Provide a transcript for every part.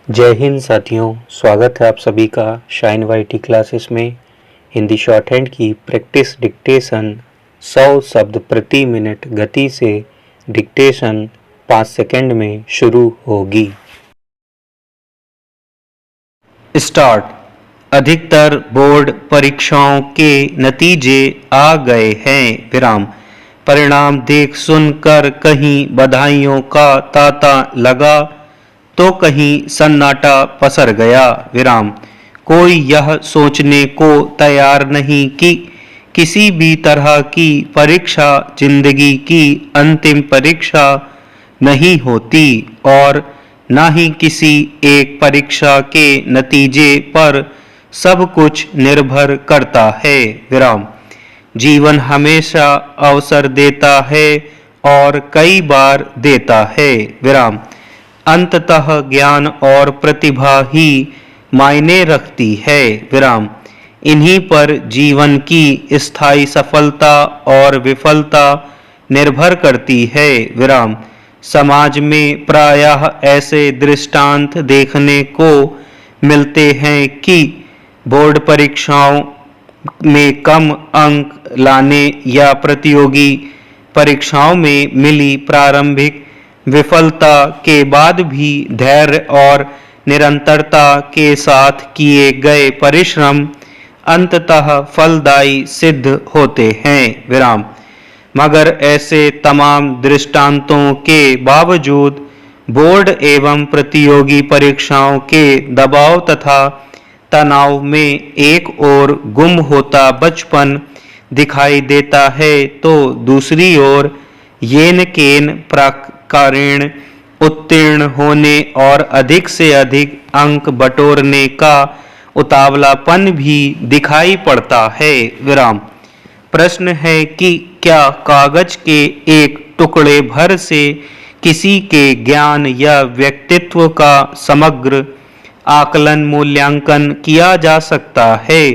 जय हिंद साथियों, स्वागत है आप सभी का शाइन वाईटी क्लासेस में। हिंदी शॉर्ट हैंड की प्रैक्टिस डिक्टेशन 100 शब्द प्रति मिनट गति से डिक्टेशन 5 सेकंड में शुरू होगी। स्टार्ट। अधिकतर बोर्ड परीक्षाओं के नतीजे आ गए हैं। विराम। परिणाम देख सुनकर कहीं बधाइयों का तांता लगा तो कहीं सन्नाटा पसर गया। विराम। कोई यह सोचने को तैयार नहीं कि किसी भी तरह की परीक्षा जिंदगी की अंतिम परीक्षा नहीं होती और न ही किसी एक परीक्षा के नतीजे पर सब कुछ निर्भर करता है। विराम। जीवन हमेशा अवसर देता है और कई बार देता है। विराम। अंततः ज्ञान और प्रतिभा ही मायने रखती है। विराम। इन्हीं पर जीवन की स्थायी सफलता और विफलता निर्भर करती है। विराम। समाज में प्रायः ऐसे दृष्टांत देखने को मिलते हैं कि बोर्ड परीक्षाओं में कम अंक लाने या प्रतियोगी परीक्षाओं में मिली प्रारंभिक विफलता के बाद भी धैर्य और निरंतरता के साथ किए गए परिश्रम अंततः फलदायी सिद्ध होते हैं। विराम। मगर ऐसे तमाम दृष्टांतों के बावजूद बोर्ड एवं प्रतियोगी परीक्षाओं के दबाव तथा तनाव में एक ओर गुम होता बचपन दिखाई देता है तो दूसरी ओर येन केन प्रकारेण उत्तीर्ण होने और अधिक से अधिक अंक बटोरने का उतावलापन भी दिखाई पड़ता है। विराम। प्रश्न है कि क्या कागज के एक टुकड़े भर से किसी के ज्ञान या व्यक्तित्व का समग्र आकलन मूल्यांकन किया जा सकता है?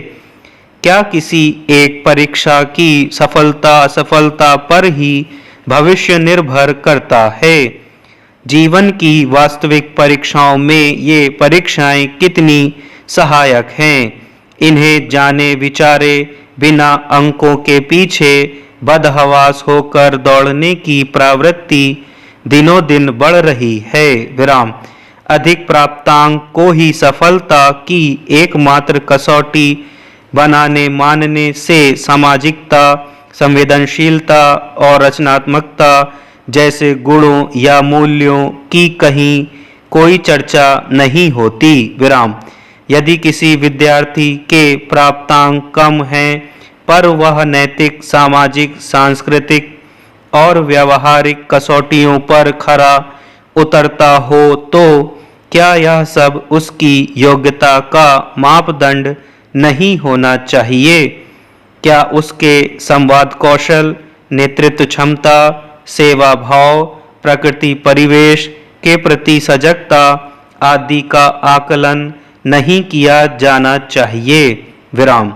क्या किसी एक परीक्षा की सफलता असफलता पर ही भविष्य निर्भर करता है? जीवन की वास्तविक परीक्षाओं में ये परीक्षाएं कितनी सहायक हैं? इन्हें जाने विचारे बिना अंकों के पीछे बदहवास होकर दौड़ने की प्रवृत्ति दिनों दिन बढ़ रही है। विराम। अधिक प्राप्तांक को ही सफलता की एकमात्र कसौटी बनाने मानने से सामाजिकता, संवेदनशीलता और रचनात्मकता जैसे गुणों या मूल्यों की कहीं कोई चर्चा नहीं होती। विराम। यदि किसी विद्यार्थी के प्राप्तांक कम हैं पर वह नैतिक, सामाजिक, सांस्कृतिक और व्यावहारिक कसौटियों पर खरा उतरता हो तो क्या यह सब उसकी योग्यता का मापदंड नहीं होना चाहिए? क्या उसके संवाद कौशल, नेतृत्व क्षमता, सेवा भाव, प्रकृति परिवेश के प्रति सजगता आदि का आकलन नहीं किया जाना चाहिए? विराम।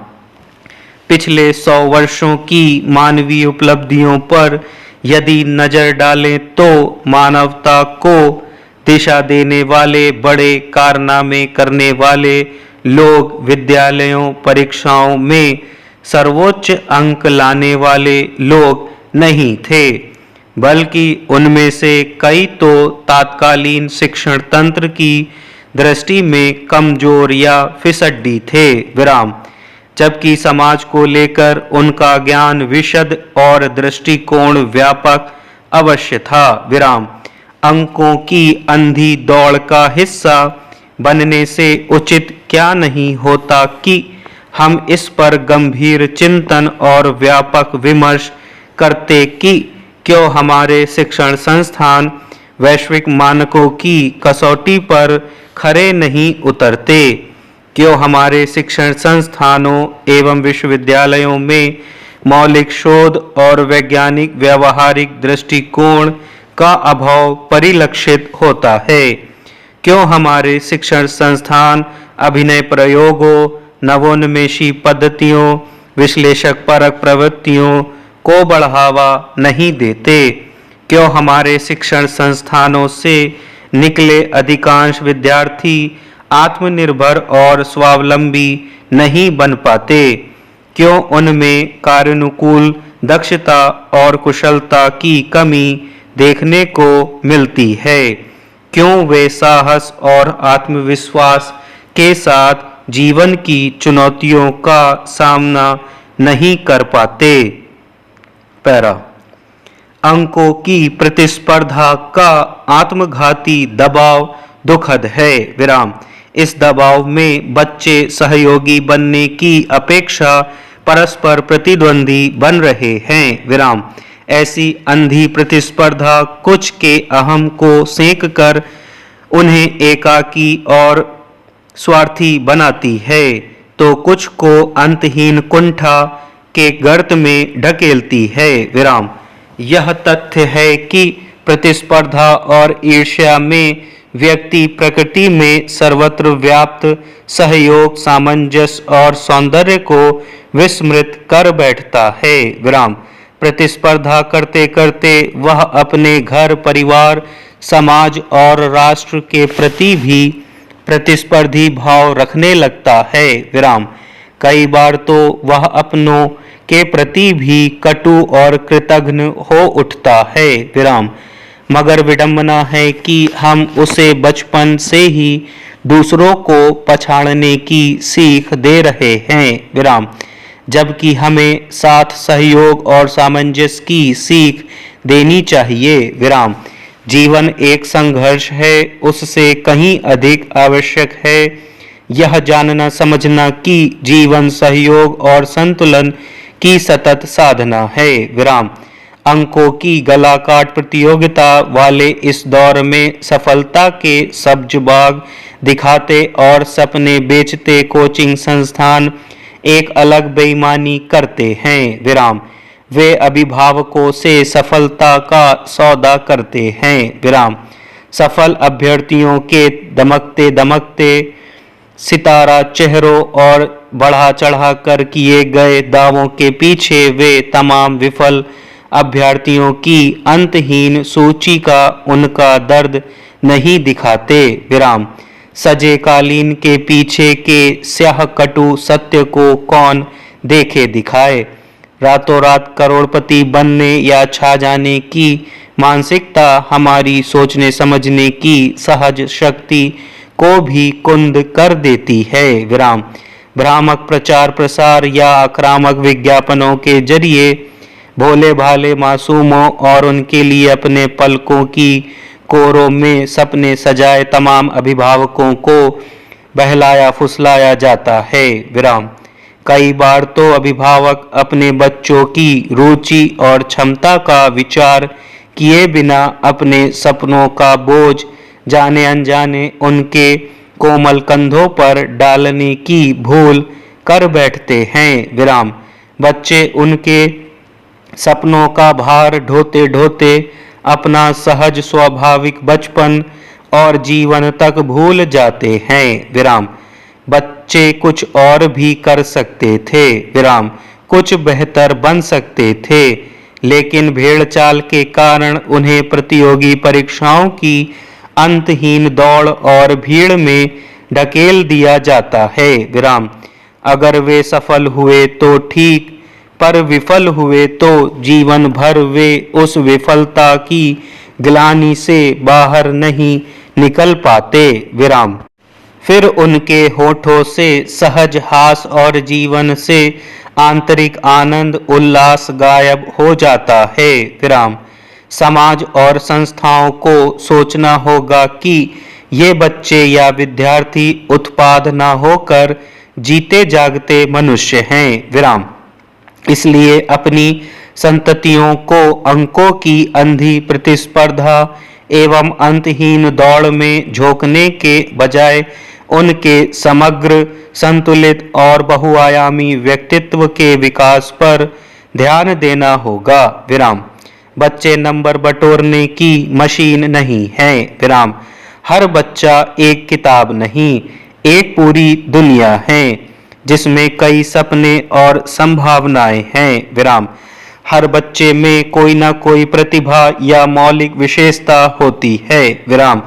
पिछले 100 वर्षों की मानवीय उपलब्धियों पर यदि नजर डालें तो मानवता को दिशा देने वाले, बड़े कारनामे करने वाले लोग विद्यालयों, परीक्षाओं में सर्वोच्च अंक लाने वाले लोग नहीं थे, बल्कि उनमें से कई तो तत्कालीन शिक्षण तंत्र की दृष्टि में कमजोर या फिसड्डी थे। विराम। जबकि समाज को लेकर उनका ज्ञान विशद और दृष्टिकोण व्यापक अवश्य था। विराम। अंकों की अंधी दौड़ का हिस्सा बनने से उचित क्या नहीं होता कि हम इस पर गंभीर चिंतन और व्यापक विमर्श करते कि क्यों हमारे शिक्षण संस्थान वैश्विक मानकों की कसौटी पर खरे नहीं उतरते? क्यों हमारे शिक्षण संस्थानों एवं विश्वविद्यालयों में मौलिक शोध और वैज्ञानिक व्यावहारिक दृष्टिकोण का अभाव परिलक्षित होता है? क्यों हमारे शिक्षण संस्थान अभिनय प्रयोगों, नवोन्मेषी पद्धतियों, विश्लेषक परक प्रवृत्तियों को बढ़ावा नहीं देते? क्यों हमारे शिक्षण संस्थानों से निकले अधिकांश विद्यार्थी आत्मनिर्भर और स्वावलंबी नहीं बन पाते। क्यों उनमें कार्यानुकूल दक्षता और कुशलता की कमी देखने को मिलती है? क्यों वे साहस और आत्मविश्वास के साथ जीवन की चुनौतियों का सामना नहीं कर पाते? पैरा। अंकों की प्रतिस्पर्धा का आत्मघाती दबाव दुखद है। विराम। इस दबाव में बच्चे सहयोगी बनने की अपेक्षा परस्पर प्रतिद्वंदी बन रहे हैं। विराम। ऐसी अंधी प्रतिस्पर्धा कुछ के अहम को सेंक कर उन्हें एकाकी और स्वार्थी बनाती है, तो कुछ को अंतहीन कुंठा के गर्त में ढकेलती है। विराम। यह तथ्य है कि प्रतिस्पर्धा और ईर्ष्या में व्यक्ति प्रकृति में सर्वत्र व्याप्त सहयोग, सामंजस्य और सौंदर्य को विस्मृत कर बैठता है। विराम। प्रतिस्पर्धा करते करते वह अपने घर, परिवार, समाज और राष्ट्र के प्रति भी प्रतिस्पर्धी भाव रखने लगता है। विराम। कई बार तो वह अपनों के प्रति भी कटु और कृतघ्न हो उठता है। विराम। मगर विडंबना है कि हम उसे बचपन से ही दूसरों को पछाड़ने की सीख दे रहे हैं। विराम। जबकि हमें साथ सहयोग और सामंजस्य की सीख देनी चाहिए। विराम। जीवन एक संघर्ष है, उससे कहीं अधिक आवश्यक है यह जानना समझना कि जीवन सहयोग और संतुलन की सतत साधना है। विराम। अंकों की गलाकाट प्रतियोगिता वाले इस दौर में सफलता के सब्ज बाग दिखाते और सपने बेचते कोचिंग संस्थान एक अलग बेईमानी करते हैं। विराम। वे अभिभावकों से सफलता का सौदा करते हैं। विराम। सफल अभ्यर्थियों के दमकते दमकते सितारा चेहरों और बढ़ा चढ़ा कर किए गए दावों के पीछे वे तमाम विफल अभ्यर्थियों की अंतहीन सूची का उनका दर्द नहीं दिखाते। विराम। सजे कालीन के पीछे के स्याह कटु सत्य को कौन देखे दिखाए? रातों रात करोड़पति बनने या छा जाने की मानसिकता हमारी सोचने समझने की सहज शक्ति को भी कुंद कर देती है। विराम। भ्रामक प्रचार प्रसार या आक्रामक विज्ञापनों के जरिए भोले भाले मासूमों और उनके लिए अपने पलकों की कोरों में सपने सजाए तमाम अभिभावकों को बहलाया फुसलाया जाता है। विराम। कई बार तो अभिभावक अपने बच्चों की रुचि और क्षमता का विचार किए बिना अपने सपनों का बोझ जाने अनजाने उनके कोमल कंधों पर डालने की भूल कर बैठते हैं। विराम। बच्चे उनके सपनों का भार ढोते ढोते अपना सहज स्वाभाविक बचपन और जीवन तक भूल जाते हैं। विराम। बच्चे कुछ और भी कर सकते थे। विराम। कुछ बेहतर बन सकते थे, लेकिन भेड़ चाल के कारण उन्हें प्रतियोगी परीक्षाओं की अंतहीन दौड़ और भीड़ में ढकेल दिया जाता है। विराम। अगर वे सफल हुए तो ठीक, पर विफल हुए तो जीवन भर वे उस विफलता की ग्लानि से बाहर नहीं निकल पाते। विराम। फिर उनके होठों से सहज हास और जीवन से आंतरिक आनंद उल्लास गायब हो जाता है। विराम। समाज और संस्थाओं को सोचना होगा कि ये बच्चे या विद्यार्थी उत्पाद न होकर जीते जागते मनुष्य हैं। विराम। इसलिए अपनी संततियों को अंकों की अंधी प्रतिस्पर्धा एवं अंतहीन दौड़ में झोंकने के बजाय उनके समग्र, संतुलित और बहुआयामी व्यक्तित्व के विकास पर ध्यान देना होगा। विराम। बच्चे नंबर बटोरने की मशीन नहीं है। विराम। हर बच्चा एक किताब नहीं, एक पूरी दुनिया है जिसमें कई सपने और संभावनाएं हैं। विराम। हर बच्चे में कोई ना कोई प्रतिभा या मौलिक विशेषता होती है। विराम।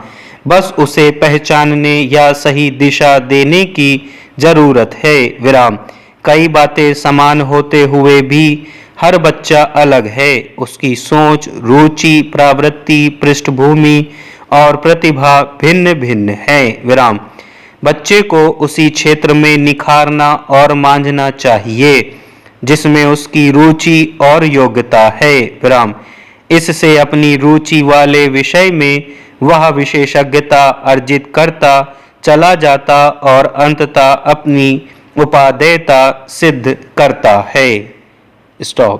बस उसे पहचानने या सही दिशा देने की जरूरत है। विराम। कई बातें समान होते हुए भी हर बच्चा अलग है। उसकी सोच, रुचि, प्रवृत्ति, पृष्ठभूमि और प्रतिभा भिन्न भिन्न है। विराम। बच्चे को उसी क्षेत्र में निखारना और मांझना चाहिए जिसमें उसकी रुचि और योग्यता है। विराम। इससे अपनी रुचि वाले विषय में वह विशेषज्ञता अर्जित करता चला जाता और अंततः अपनी उपादेयता सिद्ध करता है। स्टॉप।